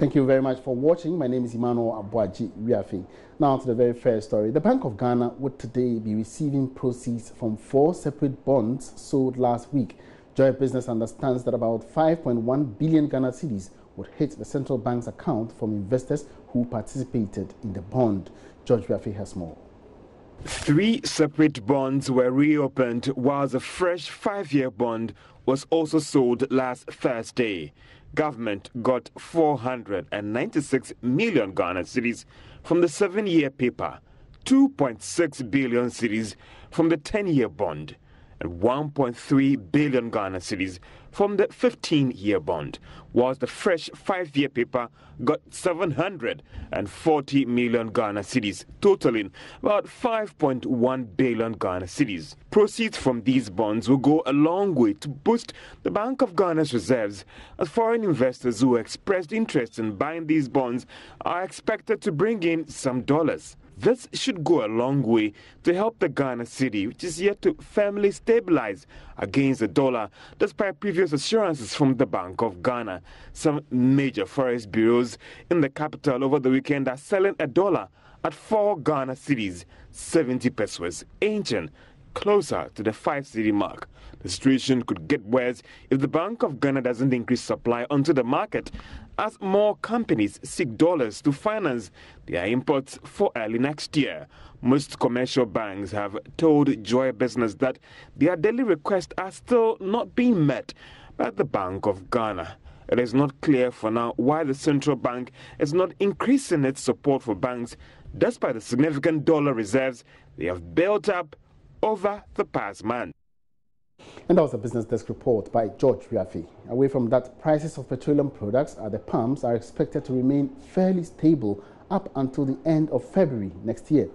Thank you very much for watching. My name is Emmanuel Abuaji Riafi. Now to the very first story. The Bank of Ghana would today be receiving proceeds from 4 separate bonds sold last week. Joy Business understands that about 5.1 billion Ghana cedis would hit the central bank's account from investors who participated in the bond. George Riafi has more. 3 separate bonds were reopened, while a fresh 5-year bond was also sold last Thursday. Government got 496 million Ghana cedis from the 7-year paper, 2.6 billion cedis from the 10-year bond, and 1.3 billion Ghana cedis from the 15-year bond, whilst the fresh 5-year paper got 740 million Ghana cedis, totaling about 5.1 billion Ghana cedis. Proceeds from these bonds will go a long way to boost the Bank of Ghana's reserves, as foreign investors who expressed interest in buying these bonds are expected to bring in some dollars. This should go a long way to help the Ghana cedi, which is yet to firmly stabilize against the dollar, despite previous assurances from the Bank of Ghana. Some major forex bureaus in the capital over the weekend are selling a dollar at 4 Ghana cedis, 70 pesos, inching closer to the 5 cedi mark. The situation could get worse if the Bank of Ghana doesn't increase supply onto the market, as more companies seek dollars to finance their imports for early next year. Most commercial banks have told Joy Business that their daily requests are still not being met by the Bank of Ghana. It is not clear for now why the central bank is not increasing its support for banks, despite the significant dollar reserves they have built up over the past month. And that was a Business Desk report by George Riafi. Away from that, prices of petroleum products at the pumps are expected to remain fairly stable up until the end of February next year.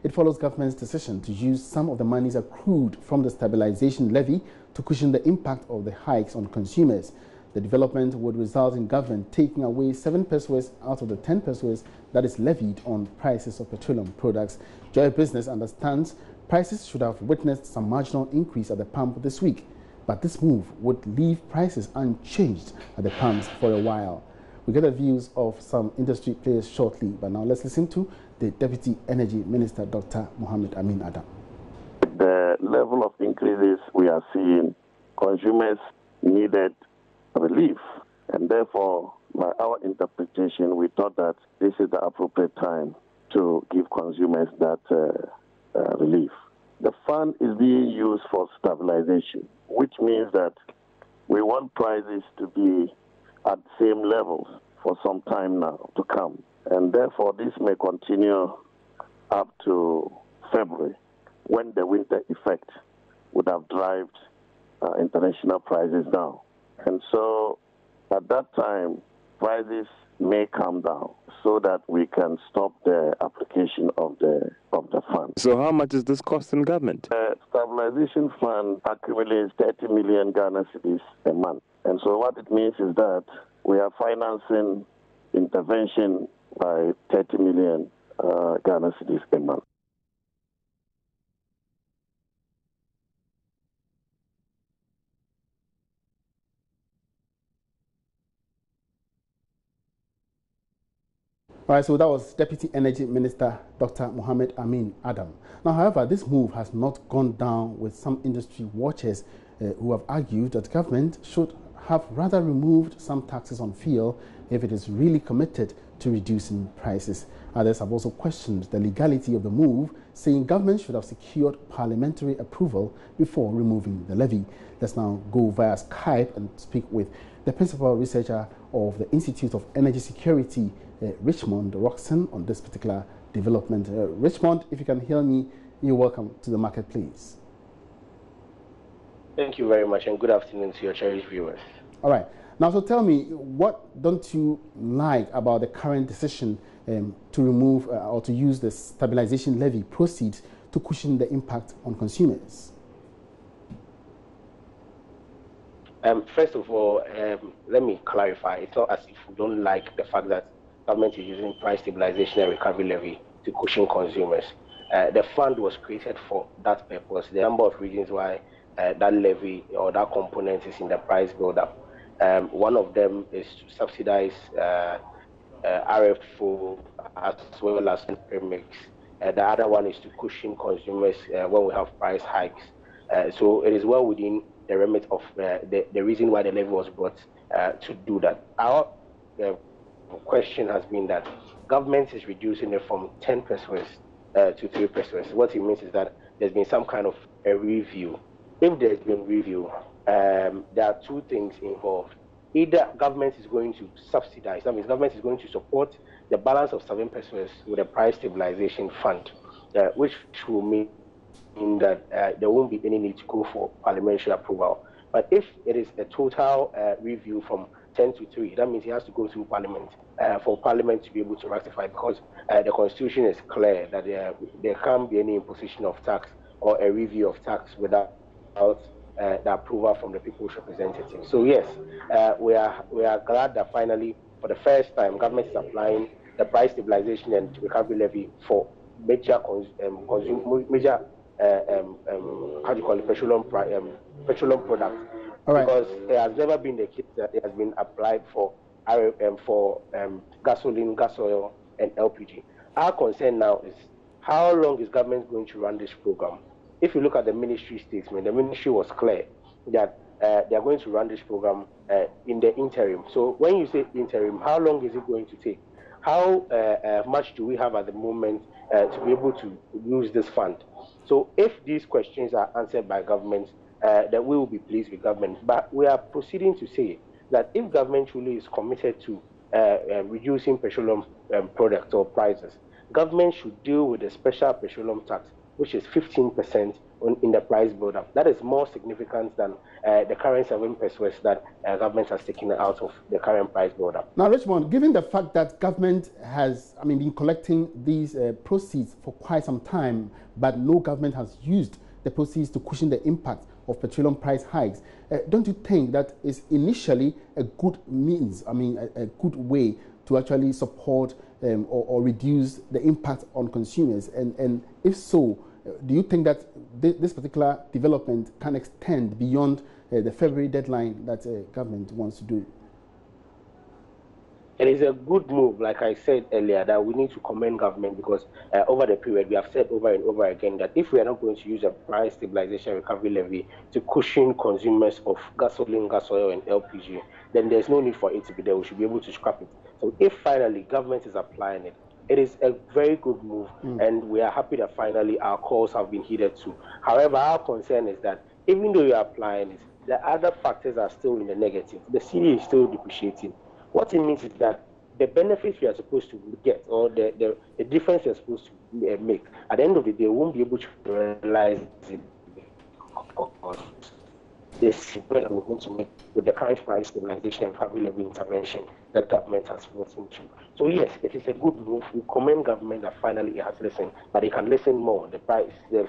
It follows government's decision to use some of the monies accrued from the stabilization levy to cushion the impact of the hikes on consumers. The development would result in government taking away 7 pesos out of the 10 pesos that is levied on prices of petroleum products. Joy Business understands prices should have witnessed some marginal increase at the pump this week, but this move would leave prices unchanged at the pumps for a while. We get the views of some industry players shortly, but now let's listen to the Deputy Energy Minister, Dr. Mohammed Amin Adam. The level of increases we are seeing, consumers needed relief, and therefore, by our interpretation, we thought that this is the appropriate time to give consumers that relief. The fund is being used for stabilization, which means that we want prices to be at the same levels for some time now to come. And therefore, this may continue up to February, when the winter effect would have driven international prices down. And so at that time, prices may come down so that we can stop the application of the fund. So how much is this costing government? The stabilization fund accumulates 30 million Ghana cedis a month. And so what it means is that we are financing intervention by 30 million Ghana cedis a month. All right, so that was Deputy Energy Minister Dr. Mohammed Amin Adam. Now, however, this move has not gone down with some industry watchers who have argued that government should have rather removed some taxes on fuel if it is really committed to reducing prices. Others have also questioned the legality of the move, saying government should have secured parliamentary approval before removing the levy. Let's now go via Skype and speak with the principal researcher of the Institute of Energy Security, Richmond Roxon, on this particular development. Richmond, if you can hear me, you're welcome to the market, please. Thank you very much, and good afternoon to your cherished viewers. All right. Now, so tell me, what don't you like about the current decision to remove or to use the stabilization levy proceeds to cushion the impact on consumers? First of all, let me clarify. It's not as if we don't like the fact that government is using price stabilization and recovery levy to cushion consumers. The fund was created for that purpose. There are a number of reasons why that levy or that component is in the price build-up. One of them is to subsidize RFO as well as premix. The other one is to cushion consumers when we have price hikes. So it is well within the remit of the reason why the levy was brought to do that. Our question has been that government is reducing it from 10 pesos to 3 pesos. What it means is that there's been some kind of a review. If there's been review, there are two things involved. Either government is going to subsidize, that means government is going to support the balance of 7 pesos with a price stabilization fund, which will mean that there won't be any need to go for parliamentary approval. But if it is a total review from 10 to 3, that means it has to go through parliament for parliament to be able to ratify, because the constitution is clear that there can't be any imposition of tax or a review of tax without the approval from the people's representatives. So yes, we are glad that finally, for the first time, government is applying the price stabilization and recovery levy for major major how do you call it, petroleum products. All right. Because it has never been the case that it has been applied for gasoline, gas oil, and LPG. Our concern now is how long is government going to run this program? If you look at the ministry statement, the ministry was clear that they are going to run this program in the interim. So when you say interim, how long is it going to take? How much do we have at the moment to be able to use this fund? So if these questions are answered by government, then we will be pleased with government. But we are proceeding to say that if government truly is committed to reducing petroleum products or prices, government should deal with the special petroleum tax, which is 15% in the price build-up. That is more significant than the current 7 pesos that government has taken out of the current price build-up. Now, Richmond, given the fact that government has, been collecting these proceeds for quite some time, but no government has used the proceeds to cushion the impact of petroleum price hikes, don't you think that is initially a good means, a good way to actually support or reduce the impact on consumers? And if so, do you think that this particular development can extend beyond the February deadline that government wants to do? It is a good move, like I said earlier, that we need to commend government, because over the period we have said over and over again that if we are not going to use a price stabilization recovery levy to cushion consumers of gasoline, gas oil, and LPG, then there's no need for it to be there. We should be able to scrap it. So if finally government is applying it, it is a very good move, and we are happy that finally our calls have been heeded too. However, our concern is that even though you are applying it, the other factors are still in the negative. The city is still depreciating. What it means is that the benefits we are supposed to get, or the difference we are supposed to make, at the end of the day, we won't be able to realize it, because this spread that we're going to make with the current price stabilization and recovery levy intervention that government has brought into. So yes, it is a good move. We commend government that finally it has listened, but it can listen more. The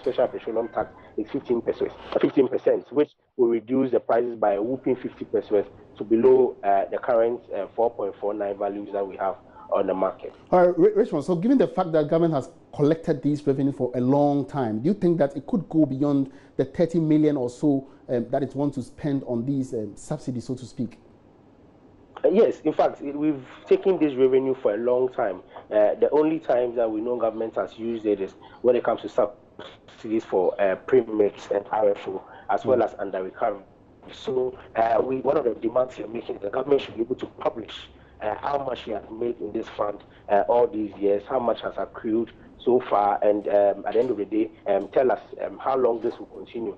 special petroleum tax is 15%, which will reduce the prices by a whooping 50 pesos to below the current 4.49 values that we have on the market. All right, Richmond, so given the fact that government has collected these revenue for a long time, do you think that it could go beyond the 30 million or so that it wants to spend on these subsidies, so to speak? Yes, in fact, we've taken this revenue for a long time. The only time that we know government has used it is when it comes to subsidies for premix and RFO, as well as under recovery. So one of the demands we're making, the government should be able to publish how much he has made in this fund all these years, how much has accrued so far, and at the end of the day, tell us how long this will continue.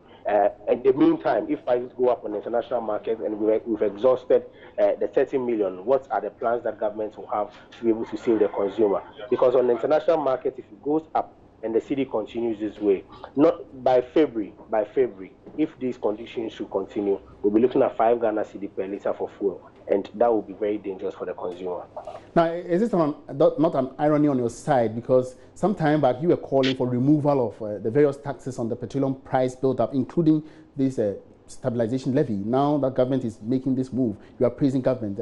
In the meantime, if prices go up on the international market and we've exhausted the 30 million, what are the plans that government will have to be able to save the consumer? Because on the international market, if it goes up and the city continues this way, not by February, if these conditions should continue, we'll be looking at 5 Ghana cedi per litre for fuel, and that will be very dangerous for the consumer. Now, is this not an irony on your side? Because some time back you were calling for removal of the various taxes on the petroleum price build-up, including this stabilization levy. Now that government is making this move, you are praising government.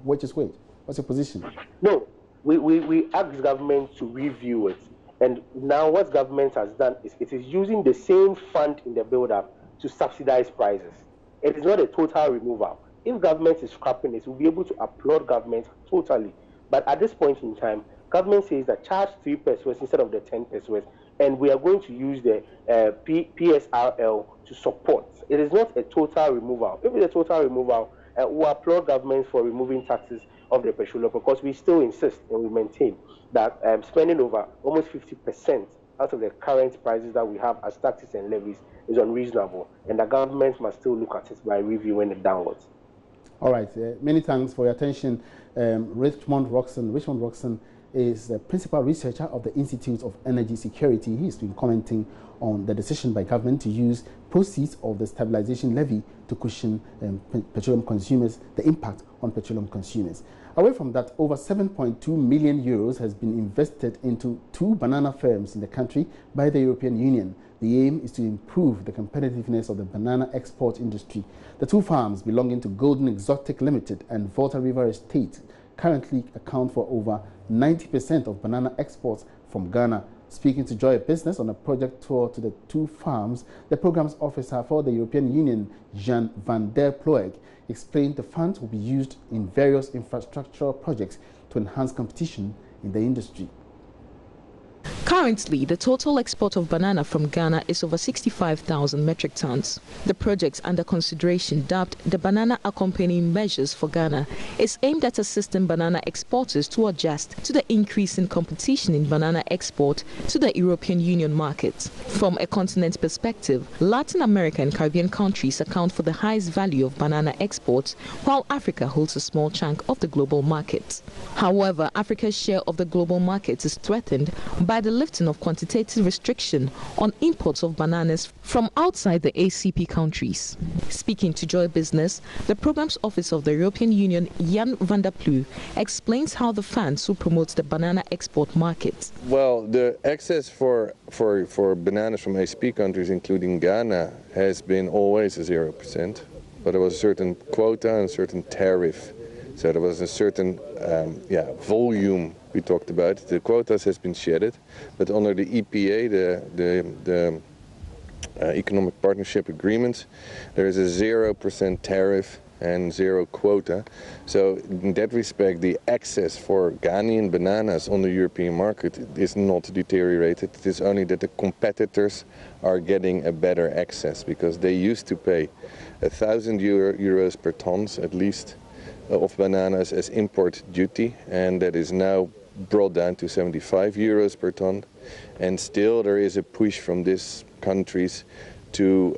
Which is which? What's your position? No, we asked government to review it. And now what government has done is it is using the same fund in the build-up to subsidize prices. It is not a total removal. If government is scrapping it, we'll be able to applaud government totally. But at this point in time, government says that charge 3 pesewas instead of the 10 pesewas, and we are going to use the PSRL to support. It is not a total removal. If it's a total removal, we applaud governments for removing taxes of the petroleum, because we still insist and we maintain that spending over almost 50% out of the current prices that we have as taxes and levies is unreasonable, and the government must still look at it by reviewing it downwards. All right, many thanks for your attention. Richmond Roxon is the principal researcher of the Institute of Energy Security. He's been commenting on the decision by government to use proceeds of the stabilization levy to cushion petroleum consumers, the impact on petroleum consumers. Away from that, over 7.2 million euros has been invested into 2 banana farms in the country by the European Union. The aim is to improve the competitiveness of the banana export industry. The 2 farms belonging to Golden Exotic Limited and Volta River Estate currently account for over 90% of banana exports from Ghana. Speaking to Joy Business on a project tour to the 2 farms, the program's officer for the European Union, Jan van der Ploeg, explained the funds will be used in various infrastructural projects to enhance competition in the industry. Currently, the total export of banana from Ghana is over 65,000 metric tons. The project under consideration, dubbed the Banana Accompanying Measures for Ghana, is aimed at assisting banana exporters to adjust to the increase in competition in banana export to the European Union market. From a continent perspective, Latin America and Caribbean countries account for the highest value of banana exports, while Africa holds a small chunk of the global market. However, Africa's share of the global market is threatened by the lifting of quantitative restriction on imports of bananas from outside the ACP countries. Speaking to Joy Business, the Programs Office of the European Union, Jan van der Ploeg, explains how the funds will promote the banana export market. Well, the access for bananas from ACP countries, including Ghana, has been always a 0%, but there was a certain quota and a certain tariff. So there was a certain volume we talked about. The quotas has been shedded, but under the EPA, the Economic Partnership Agreement, there is a 0% tariff and 0 quota. So in that respect, the access for Ghanaian bananas on the European market is not deteriorated. It is only that the competitors are getting a better access, because they used to pay 1,000 euros per tons at least of bananas as import duty, and that is now brought down to 75 euros per ton. And still there is a push from these countries to,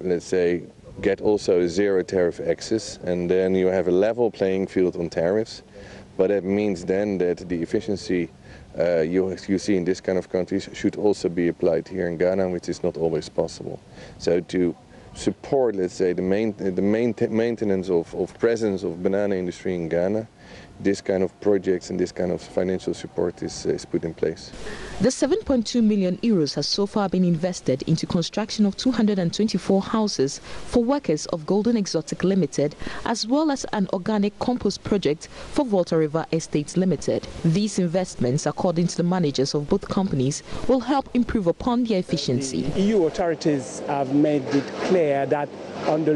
let's say, get also a 0 tariff access, and then you have a level playing field on tariffs. But that means then that the efficiency you see in this kind of countries should also be applied here in Ghana, which is not always possible. So to support, let's say, the maintenance of presence of banana industry in Ghana, this kind of projects and this kind of financial support is put in place. The 7.2 million euros has so far been invested into construction of 224 houses for workers of Golden Exotic Limited, as well as an organic compost project for Volta River Estates Limited. These investments, according to the managers of both companies, will help improve upon their efficiency. The EU authorities have made it clear that on the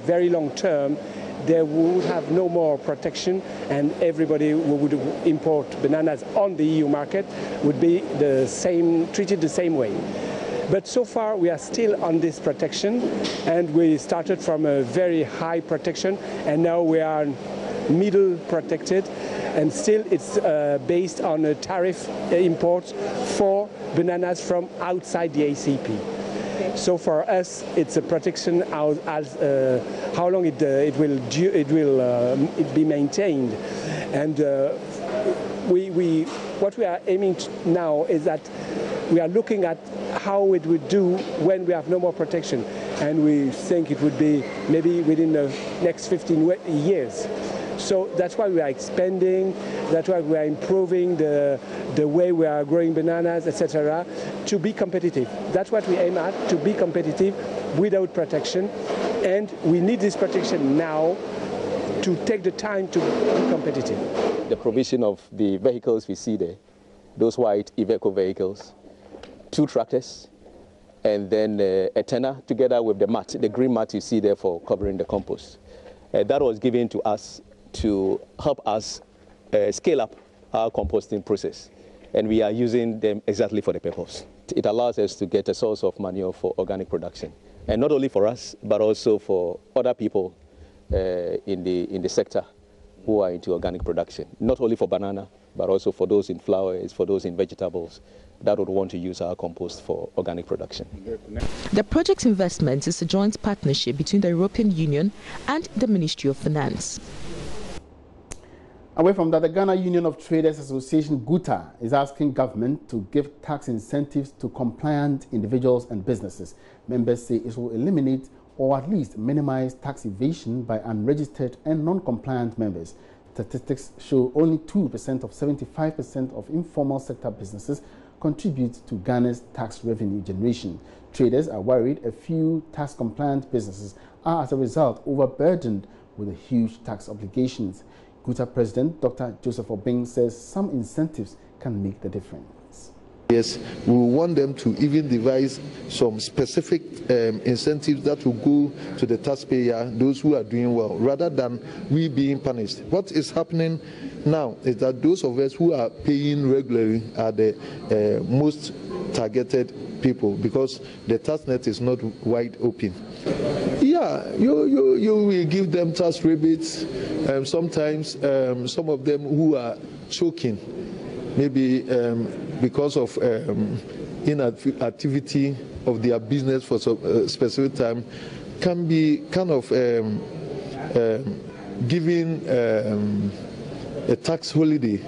very long term, they would have no more protection, and everybody who would import bananas on the EU market would be treated the same way. But so far we are still on this protection, and we started from a very high protection, and now we are middle protected, and still it's based on a tariff import for bananas from outside the ACP. So for us, it's a protection as how long it will be maintained, and what we are aiming now is that we are looking at how it would do when we have no more protection, and we think it would be maybe within the next 15 years. So that's why we are expanding, that's why we are improving the way we are growing bananas, etc., to be competitive. That's what we aim at, to be competitive without protection. And we need this protection now to take the time to be competitive. The provision of the vehicles we see there, those white Iveco vehicles, 2 tractors, and then a tenner together with the mat, the green mat you see there for covering the compost. That was given to us to help us scale up our composting process, and we are using them exactly for the purpose. It allows us to get a source of manure for organic production, and not only for us, but also for other people in the sector who are into organic production, not only for banana, but also for those in flowers, for those in vegetables that would want to use our compost for organic production. The project's investment is a joint partnership between the European Union and the Ministry of Finance. Away from that, the Ghana Union of Traders Association, GUTA, is asking government to give tax incentives to compliant individuals and businesses. Members say it will eliminate or at least minimize tax evasion by unregistered and non-compliant members. Statistics show only 2% of 75% of informal sector businesses contribute to Ghana's tax revenue generation. Traders are worried a few tax-compliant businesses are, as a result, overburdened with the huge tax obligations. GUTA President Dr. Joseph Obeng says some incentives can make the difference. Yes, we want them to even devise some specific incentives that will go to the taxpayer, those who are doing well, rather than we being punished. What is happening now is that those of us who are paying regularly are the most targeted people, because the tax net is not wide open. Yeah, you will give them tax rebates. Sometimes some of them who are choking, maybe because of inactivity of their business for some specific time, can be kind of giving a tax holiday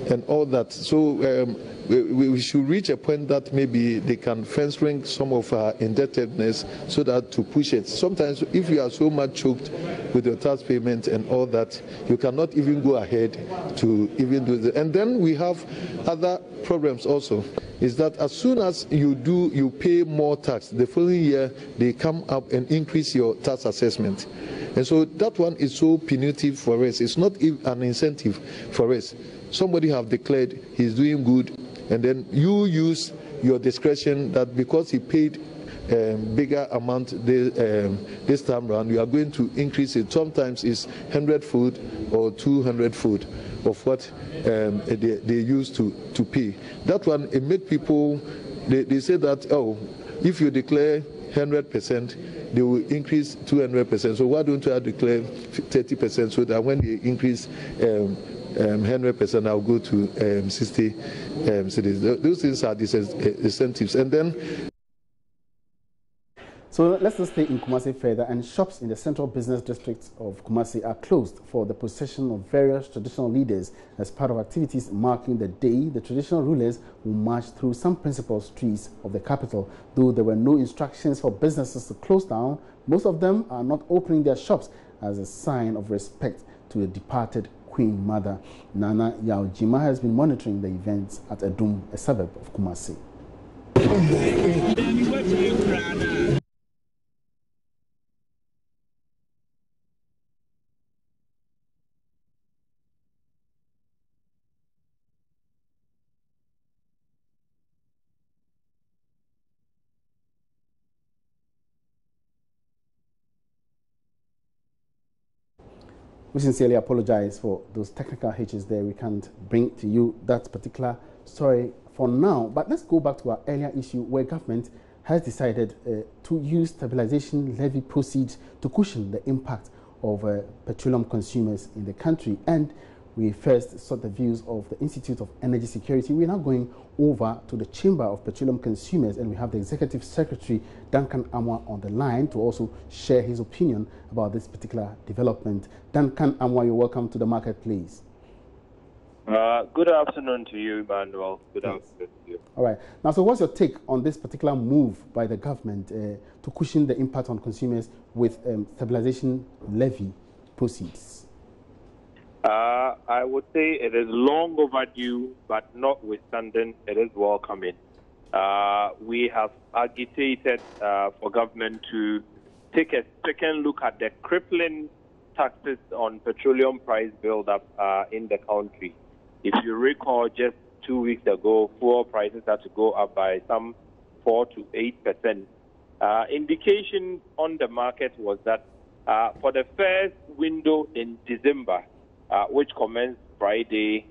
and all that. So we should reach a point that maybe they can fence rank some of our indebtedness so that to push it. Sometimes if you are so much choked with your tax payment and all that, you cannot even go ahead to even do that. And then we have other problems also, is that as soon as you pay more tax, the following year they come up and increase your tax assessment. And so that one is so punitive for us. It's not an incentive for us. Somebody have declared he's doing good, and then you use your discretion that because he paid bigger amount this time around, you are going to increase it. Sometimes it's 100-fold or 200-fold of what they used to pay. That one, it make people, they say that, oh, if you declare 100%, they will increase 200%. So why don't I declare 30% so that when they increase 100%, I'll go to 60 cities. Those things are incentives. And then. So let's just stay in Kumasi further, and shops in the central business district of Kumasi are closed for the procession of various traditional leaders as part of activities marking the day the traditional rulers will march through some principal streets of the capital. Though there were no instructions for businesses to close down, most of them are not opening their shops as a sign of respect to the departed Queen Mother. Nana Yaojima has been monitoring the events at Edum, a suburb of Kumasi. We sincerely apologize for those technical hitches there. We can't bring to you that particular story for now. But let's go back to our earlier issue where government has decided to use stabilization levy proceeds to cushion the impact of petroleum consumers in the country. And we first sought the views of the Institute of Energy Security. We're now going over to the Chamber of Petroleum Consumers, and we have the Executive Secretary, Duncan Amwa, on the line to also share his opinion about this particular development. Duncan Amwa, you're welcome to the marketplace. Good afternoon to you, Emmanuel. Good afternoon to you. All right. Now, so what's your take on this particular move by the government to cushion the impact on consumers with stabilization levy proceeds? I would say it is long overdue, but notwithstanding, it is welcoming. We have agitated for government to take a second look at the crippling taxes on petroleum price build-up in the country. If you recall, just 2 weeks ago, fuel prices had to go up by some 4 to 8%. Indication on the market was that for the first window in December, which commenced Friday,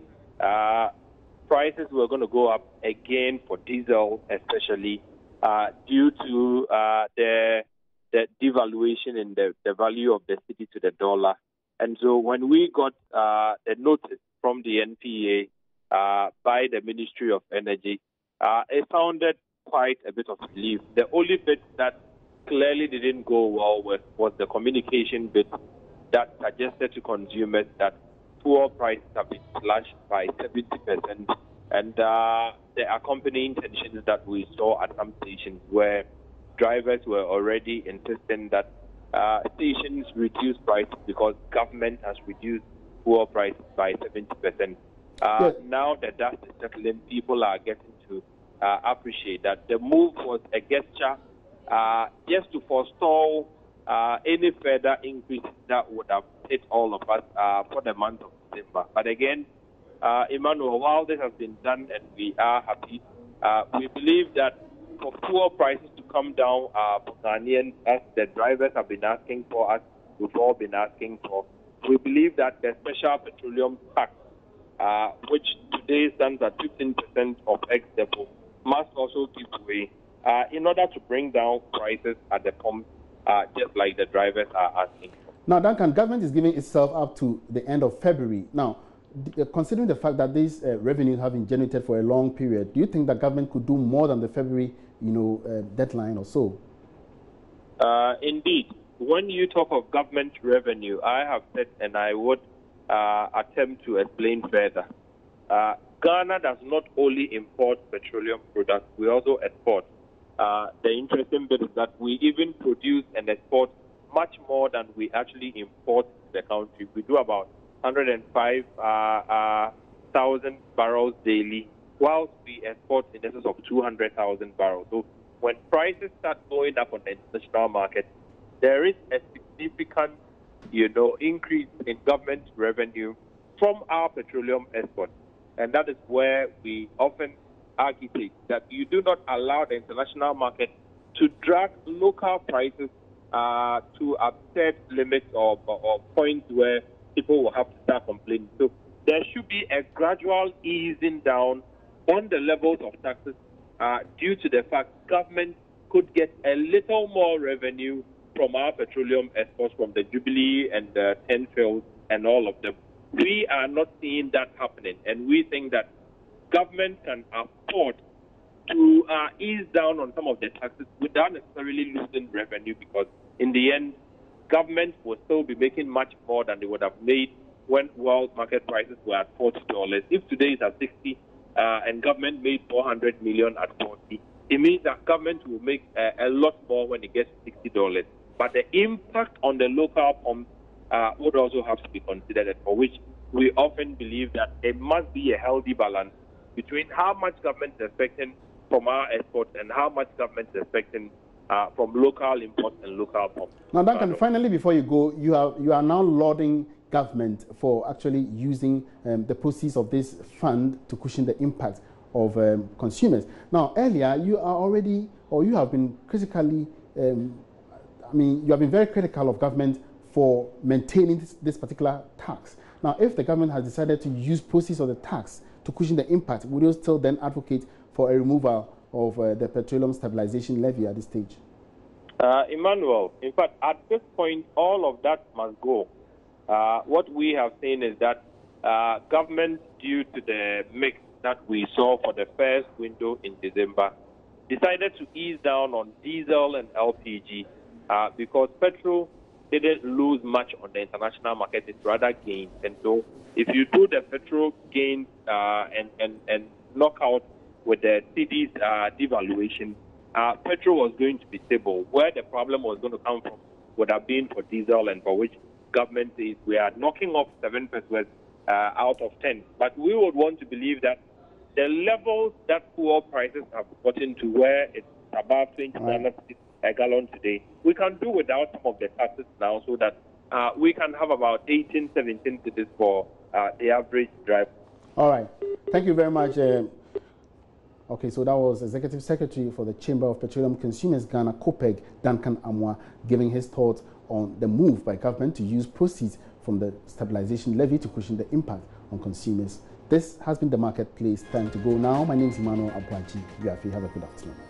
prices were going to go up again for diesel, especially due to the devaluation in the value of the cedi to the dollar. And so when we got the notice from the NPA by the Ministry of Energy, it sounded quite a bit of relief. The only bit that clearly didn't go well with was the communication bit that suggested to consumers that fuel prices have been slashed by 70%, and the accompanying tensions that we saw at some stations where drivers were already insisting that stations reduce prices because government has reduced fuel prices by 70%. Now that dust is settling, people are getting to appreciate that the move was a gesture just to forestall any further increase that would have hit all of us for the month of December. But again, Emmanuel, while this has been done and we are happy, we believe that for fuel prices to come down for Ghanaians, as the drivers have been asking for, us, we've all been asking for, we believe that the special petroleum tax, which today stands at 15% of ex-depot, must also give way in order to bring down prices at the pump, just like the drivers are asking for. Now, Duncan, government is giving itself up to the end of February. Now, considering the fact that these revenues have been generated for a long period, do you think that government could do more than the February, deadline or so? Indeed. When you talk of government revenue, I have said, and I would attempt to explain further, Ghana does not only import petroleum products, we also export. The interesting bit is that we even produce and export much more than we actually import to the country. We do about 105,000 barrels daily, whilst we export in excess of 200,000 barrels. So when prices start going up on the international market, there is a significant, increase in government revenue from our petroleum exports. And that is where we often agitate that you do not allow the international market to drag local prices to absurd limits or points where people will have to start complaining. So there should be a gradual easing down on the levels of taxes due to the fact government could get a little more revenue from our petroleum exports from the Jubilee and the 10 fields and all of them. We are not seeing that happening, and we think that government can afford to ease down on some of the taxes without necessarily losing revenue, because in the end, government will still be making much more than they would have made when world market prices were at $40. If today it's at 60 and government made 400 million at 40, it means that government will make a lot more when it gets $60. But the impact on the local pumps would also have to be considered, for which we often believe that there must be a healthy balance between how much government is expecting from our exports and how much government is expecting from local imports and local pumps. Now, Duncan, finally, before you go, you are now lauding government for actually using the proceeds of this fund to cushion the impact of consumers. Now, earlier, you have been critically, you have been very critical of government for maintaining this particular tax. Now, if the government has decided to use proceeds of the tax to cushion the impact, would you still then advocate for a removal of the petroleum stabilization levy at this stage? Emmanuel, in fact, at this point, all of that must go. What we have seen is that government, due to the mix that we saw for the first window in December, decided to ease down on diesel and LPG because petrol didn't lose much on the international market, it rather gained. And so if you do the petrol gains and knock out with the cedi's devaluation, petrol was going to be stable. Where the problem was going to come from would have been for diesel, and for which government is we are knocking off 7% out of 10. But we would want to believe that the levels that fuel prices have gotten to, where it's above 20 a gallon today, we can do without some of the taxes now, so that we can have about 18, 17 cedis for the average driver. All right. Thank you very much, Okay, so that was Executive Secretary for the Chamber of Petroleum Consumers Ghana, COPEG, Duncan Amwa, giving his thoughts on the move by government to use proceeds from the stabilization levy to cushion the impact on consumers. This has been the Marketplace. Time to go now. My name is Emmanuel Abwaji. Have a good afternoon.